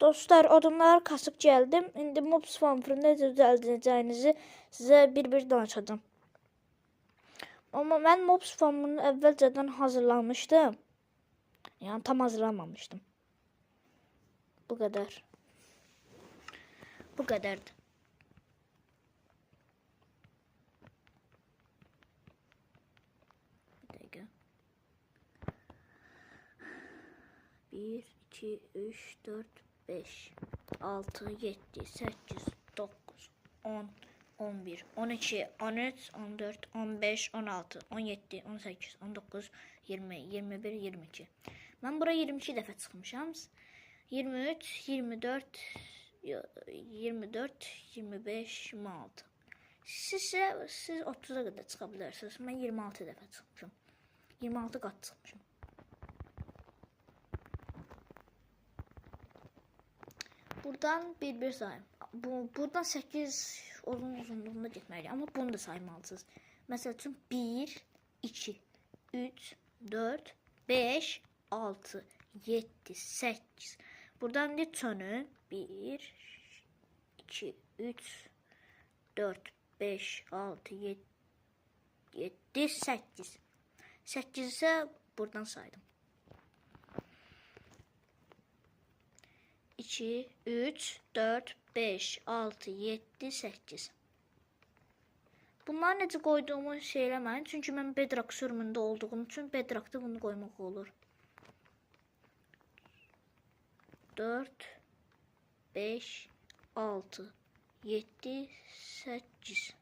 Dostlar, odunları kasıb gəldim. İndi Mobs Farm'ı necə düzəldəcəyinizi sizə bir danışacağım. Amma mən Mobs Farm'ını əvvəlcədən hazırlamışdım. Yəni tam hazırlamamışdım. Bu qədər. Bu qədərdir. Bir dəqiqə. 1, 2, 3, 4, 5, 6, 7, 8, 9, 10, 11, 12, 13, 14, 15, 16, 17, 18, 19, 20, 21, 22. Mən bura 22 dəfə çıxmışam. 23, 24, 24, 25, 26. Siz 30'a qədər çıxa bilərsiniz. Mən 26 dəfə çıxmışam. 26 qat çıxmışam. Buradan bir sayım. Buradan 8 uzunluğunda getməliyəm. Amma bunu da saymalısınız. Məsəl üçün 1, 2, 3, 4, 5, 6, 7, 8. Buradan da çönün. 1, 2, 3, 4, 5, 6, 7, 8. 8 ise buradan saydım. 2, 3, 4, 5, 6, 7, 8. Bunları necə qoyduğumu şey eləməyin. Çünki mən Bedrock sürümündə olduğum üçün Bedrock'da bunu qoymaq olur. 4, 5, 6, 7, 8.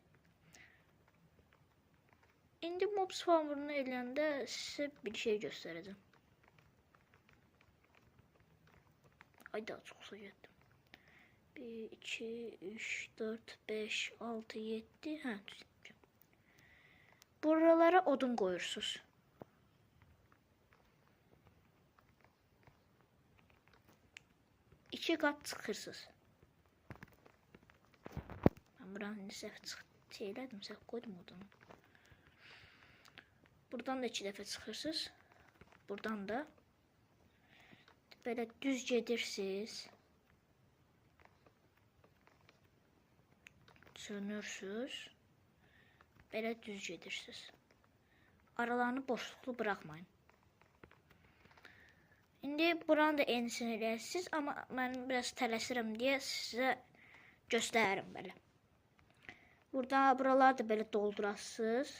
İndi Mobs Farm'ını eləyəndə sizə bir şey göstərəcəm. Ay daha çoxsa getdim. 1, 2, 3, 4, 5, 6, 7. Hə, düzəltmişəm. Buralara odun qoyursunuz. İki qat çıxırsınız. Mən buranın səhv şey elədim, səhv qoydum odunu. Buradan da 2 dəfə çıxırsınız. Buradan da belə düz gedirsiniz. Sönürsünüz. Belə düz gedirsiniz. Aralarını boşluqlu bırakmayın. İndi buranı da enisini eləyəsiniz. Amma mən biraz tələsirəm deyə sizə göstəririm belə. Buraları da belə doldurasınız.